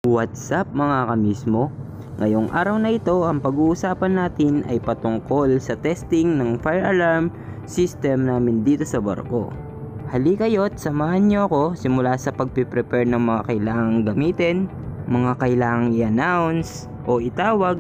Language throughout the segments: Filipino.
What's up mga kamismo? Ngayong araw na ito, ang pag-uusapan natin ay patungkol sa testing ng fire alarm system namin dito sa barko. Halikayo't samahan niyo ako simula sa pagpiprepare ng mga kailangang gamitin, mga kailangang i-announce o itawag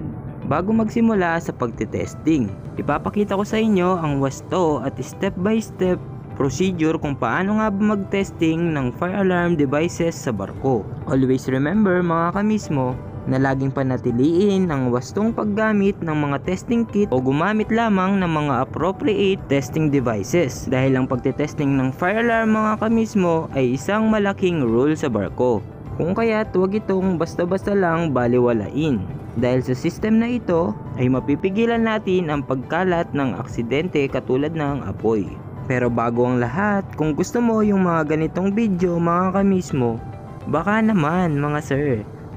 bago magsimula sa pagtitesting. Ipapakita ko sa inyo ang wasto at step by step procedure kung paano nga ba mag-testing ng fire alarm devices sa barko. Always remember mga kamismo na laging panatiliin ang wastong paggamit ng mga testing kit o gumamit lamang ng mga appropriate testing devices dahil ang pagtitesting ng fire alarm mga kamismo ay isang malaking rule sa barko. Kung kaya't huwag itong basta-basta lang baliwalain dahil sa system na ito ay mapipigilan natin ang pagkalat ng aksidente katulad ng apoy. Pero bago ang lahat, kung gusto mo yung mga ganitong video mga kamismo, baka naman mga sir,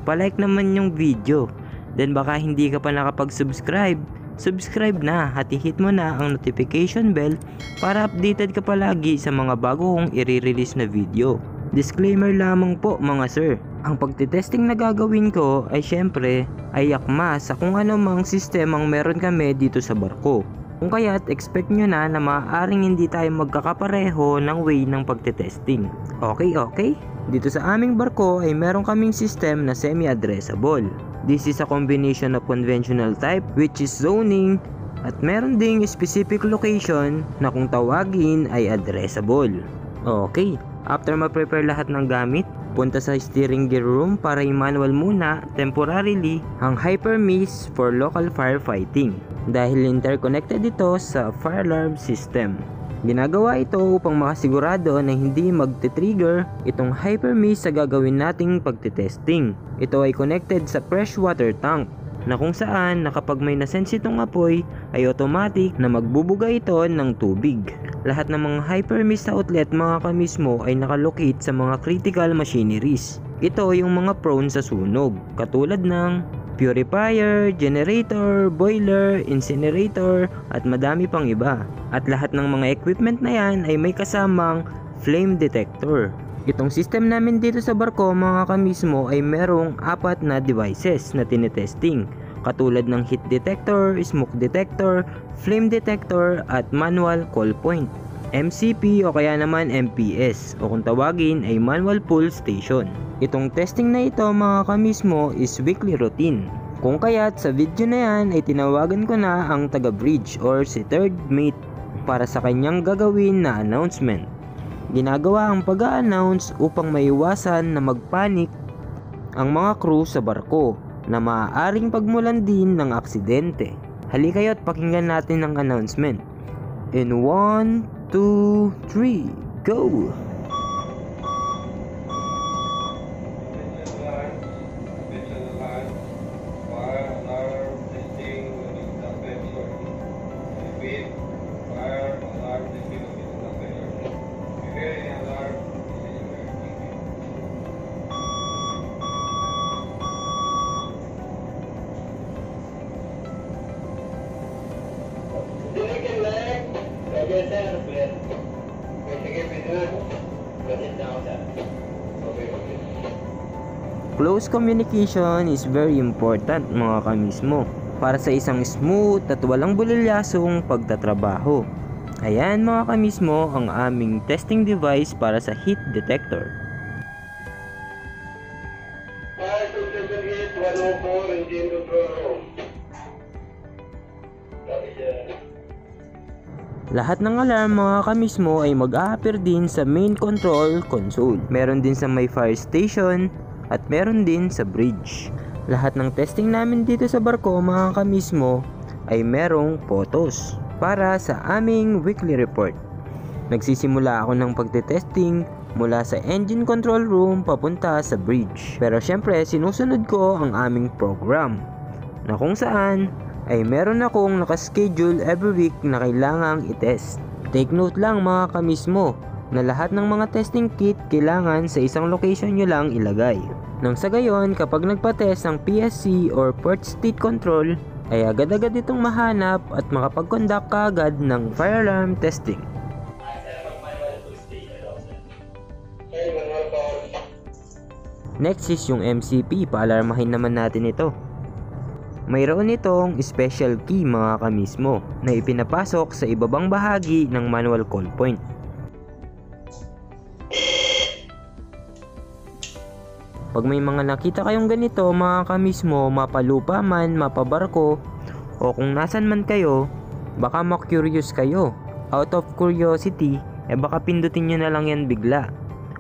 palike naman yung video. Then baka hindi ka pa nakapag-subscribe, subscribe na at i-hit mo na ang notification bell para updated ka palagi sa mga bago kong i-release na video. Disclaimer lamang po mga sir, ang pagtitesting na gagawin ko ay syempre ay akma sa kung ano mang sistemang meron kami dito sa barko. Kung kaya't expect nyo na maaaring hindi tayo magkakapareho ng way ng pagtitesting. Okay? Dito sa aming barko ay meron kaming system na semi-addressable. This is a combination of conventional type which is zoning at meron ding specific location na kung tawagin ay addressable. Okay, after ma-prepare lahat ng gamit, punta sa steering gear room para i-manual muna temporarily ang hypermiss for local firefighting dahil interconnected ito sa fire alarm system. Ginagawa ito upang makasigurado na hindi magte-trigger itong hypermiss sa gagawin nating pagtitesting. Ito ay connected sa freshwater tank na kung saan na kapag may nasense itong apoy ay automatic na magbubuga ito ng tubig. Lahat ng mga hypermiss sa outlet mga kamismo ay nakalocate sa mga critical machineries. Ito yung mga prone sa sunog katulad ng purifier, generator, boiler, incinerator at madami pang iba. At lahat ng mga equipment na yan ay may kasamang flame detector. Itong system namin dito sa barko mga kamismo ay merong 4 na devices na tinetesting katulad ng heat detector, smoke detector, flame detector at manual call point, MCP o kaya naman MPS o kung tawagin ay manual pull station. Itong testing na ito mga kamismo is weekly routine. Kung kaya't sa video na yan ay tinawagan ko na ang taga-bridge or si third mate para sa kanyang gagawin na announcement. Ginagawa ang pag-a-announce upang maiwasan na magpanik ang mga crew sa barko na maaaring pagmulan din ng aksidente. Halikayo't pakinggan natin ang announcement. In 1, 2, 3, go! Close communication is very important mga kamismo para sa isang smooth at walang bulilyasong pagtatrabaho. Ayan mga kamismo ang aming testing device para sa heat detector. Lahat ng alarm mga kamismo ay mag-a-appear din sa main control console. Meron din sa may fire station at meron din sa bridge. Lahat ng testing namin dito sa barko mga kamismo ay merong photos para sa aming weekly report. Nagsisimula ako ng pagtetesting mula sa engine control room papunta sa bridge. Pero syempre sinusunod ko ang aming program na kung saan ay meron akong nakaschedule every week na kailangang itest. Take note lang mga kamismo na lahat ng mga testing kit kailangan sa isang location nyo lang ilagay. Nang sa gayon, kapag nagpa-test ang PSC or Port State Control, ay agad-agad itong mahanap at makapag-conduct kaagad ng fire alarm testing. Next is yung MCP, paalarmahin naman natin ito. Mayroon itong special key mga kamismo na ipinapasok sa ibabang bahagi ng manual call point. Pag may mga nakita kayong ganito mga kamismo, mapalupa man, mapabarko, o kung nasan man kayo, baka ma-curious kayo. Out of curiosity, baka pindutin nyo na lang yan bigla.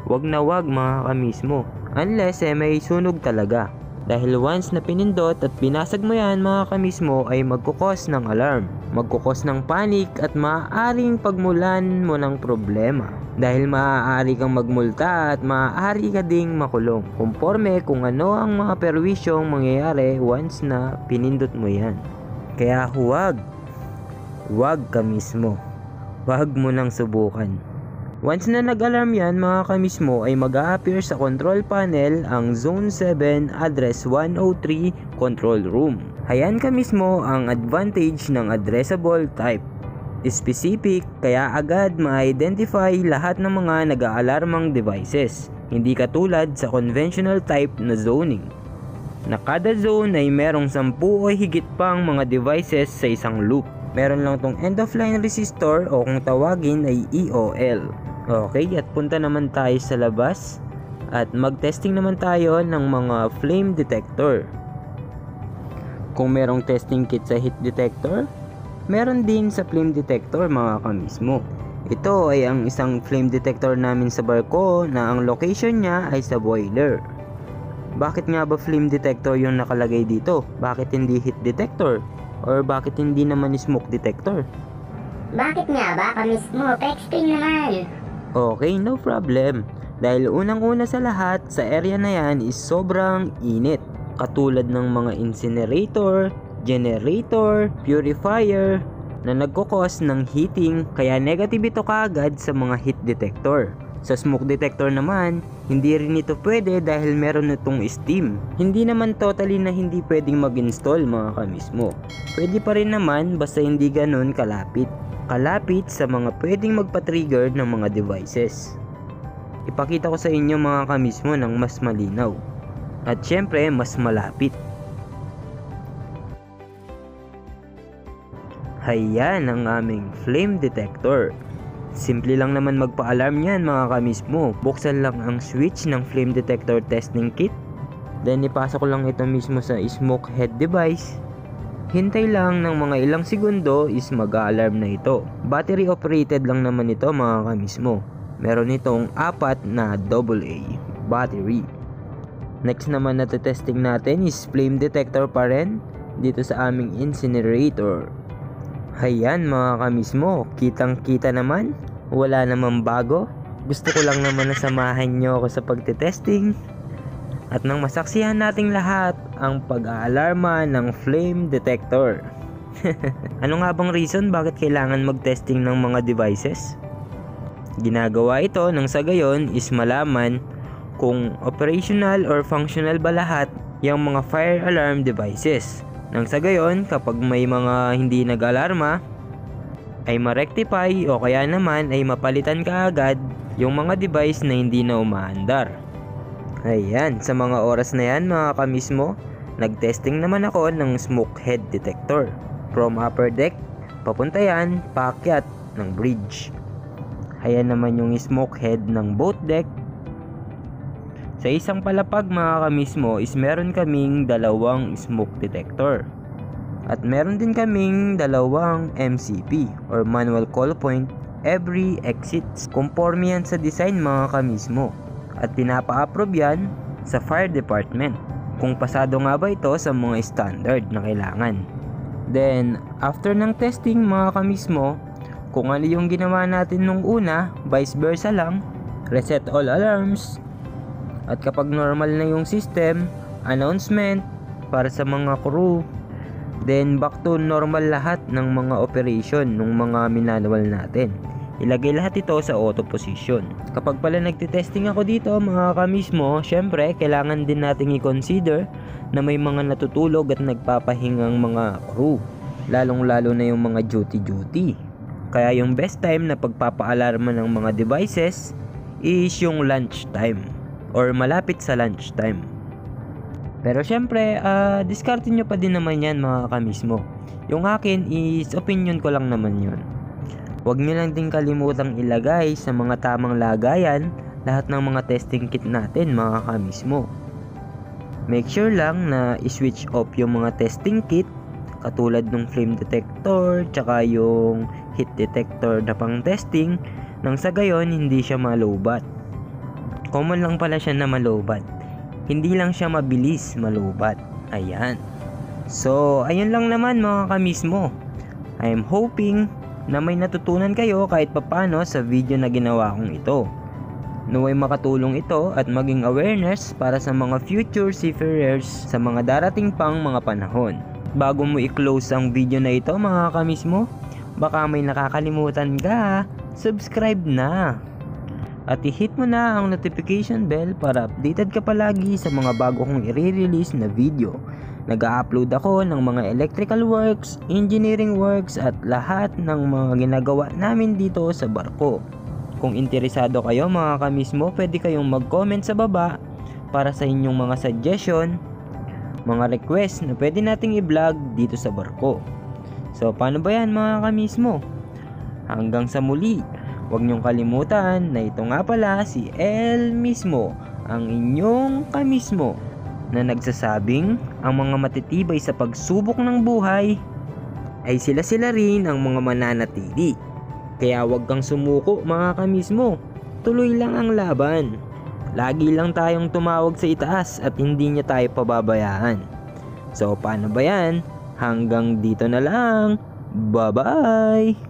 Wag na wag mga kamismo, unless may sunog talaga. Dahil once na pinindot at binasag mo yan mga kamismo ay magkukos ng alarm, magkukos ng panic at maaaring pagmulan mo ng problema. Dahil maaari kang magmulta at maaari ka ding makulong. Kumporme kung ano ang mga perwisyong mangyayari once na pinindot mo yan. Kaya huwag kamismo. Huwag mo nang subukan. Once na nag-alarm yan mga kamismo ay mag-a-appear sa control panel ang Zone 7 Address 103 Control Room. Hayan kamismo ang advantage ng addressable type. Specific kaya agad ma-identify lahat ng mga nag-aalarmang devices. Hindi katulad sa conventional type na zoning, na kada zone ay merong 10 o higit pang mga devices sa isang loop. Meron lang tong end-of-line resistor o kung tawagin ay EOL. Okay, at punta naman tayo sa labas at mag-testing naman tayo ng mga flame detector. Kung merong testing kit sa heat detector, meron din sa flame detector mga kamismo. Ito ay ang isang flame detector namin sa barko na ang location niya ay sa boiler. Bakit nga ba flame detector yung nakalagay dito? Bakit hindi heat detector? Or bakit hindi naman smoke detector? Bakit nga ba kamismo? Pa-explain naman. Okay, no problem. Dahil unang-una sa lahat, sa area na yan is sobrang init. Katulad ng mga incinerator, generator, purifier na nagkukos ng heating, kaya negative ito kaagad sa mga heat detector. Sa smoke detector naman, hindi rin ito pwede dahil meron itong steam. Hindi naman totally na hindi pwedeng mag-install mga kamismo. Pwede pa rin naman basta hindi ganun kalapit sa mga pwedeng magpa-trigger ng mga devices. Ipakita ko sa inyo mga kamismo ng mas malinaw at syempre mas malapit. Hayan ang aming flame detector. Simple lang naman magpa-alarm yan mga kamismo. Buksan lang ang switch ng flame detector testing kit, then ipasok ko lang ito mismo sa smoke head device. Hintay lang ng mga ilang segundo is mag-a-alarm na ito. Battery operated lang naman ito mga kamismo. Meron itong 4 na AA battery. Next naman na testing natin is flame detector pa rin dito sa aming incinerator. Hayan mga kamismo, kitang kita naman, wala namang bago. Gusto ko lang naman na samahan nyo ako sa pagtetesting at nang masaksihan nating lahat ang pag-aalarma ng flame detector. Ano nga bang reason bakit kailangan mag-testing ng mga devices? Ginagawa ito nang sa gayon is malaman kung operational or functional ba lahat yung mga fire alarm devices. Nang sa gayon, kapag may mga hindi nag-alarma, ay ma-rectify o kaya naman ay mapalitan kaagad yung mga device na hindi na umaandar. Ayan, sa mga oras na yan mga kamismo, nag-testing naman ako ng smoke head detector. From upper deck, papunta yan, paakyat ng bridge. Ayan naman yung smoke head ng boat deck. Sa isang palapag mga kamismo is meron kaming 2 smoke detector. At meron din kaming 2 MCP or manual call point every exits. Conforme yan sa design mga kamismo. At pinapa-approve yan sa fire department kung pasado nga ba ito sa mga standard na kailangan. Then after ng testing mga kamismo, kung ano yung ginawa natin nung una, vice versa lang, reset all alarms. At kapag normal na yung system, announcement para sa mga crew, then back to normal lahat ng mga operation ng mga minanual natin. Ilagay lahat ito sa auto position. Kapag pala nagtitesting ako dito mga kamismo, syempre kailangan din nating i-consider na may mga natutulog at nagpapahingang mga crew. Lalong lalo na yung mga duty. Kaya yung best time na pagpapaalarma ng mga devices is yung lunch time. or malapit sa lunchtime. Pero syempre, diskarte nyo pa din naman yan mga kamismo. Yung akin is opinion ko lang naman yun. Huwag nyo lang din kalimutang ilagay sa mga tamang lagayan lahat ng mga testing kit natin mga kamismo. Make sure lang na i-switch off yung mga testing kit katulad ng flame detector tsaka yung heat detector na pang testing nang sa gayon hindi siya malobat. Common lang pala siya na malobat. Hindi lang siya mabilis malobat. Ayan. So, ayun lang naman mga kamismo. I'm hoping na may natutunan kayo kahit papano sa video na ginawa kong ito. Naway makatulong ito at maging awareness para sa mga future seafarers sa mga darating pang mga panahon. Bago mo i-close ang video na ito mga kamismo, baka may nakakalimutan ka, subscribe na. At i-hit mo na ang notification bell para updated ka palagi sa mga bago kong i-release na video. Nag-upload ako ng mga electrical works, engineering works at lahat ng mga ginagawa namin dito sa barko. Kung interesado kayo mga kamismo, pwede kayong mag-comment sa baba para sa inyong mga suggestion, mga request na pwede nating i-vlog dito sa barko. So paano ba yan mga kamismo? Hanggang sa muli, huwag niyong kalimutan na ito nga pala si Elmismo, ang inyong kamismo na nagsasabing ang mga matitibay sa pagsubok ng buhay ay sila rin ang mga mananatili. Kaya huwag kang sumuko mga kamismo, tuloy lang ang laban. Lagi lang tayong tumawag sa itaas at hindi niya tayo pababayaan. So paano ba yan? Hanggang dito na lang. Bye-bye!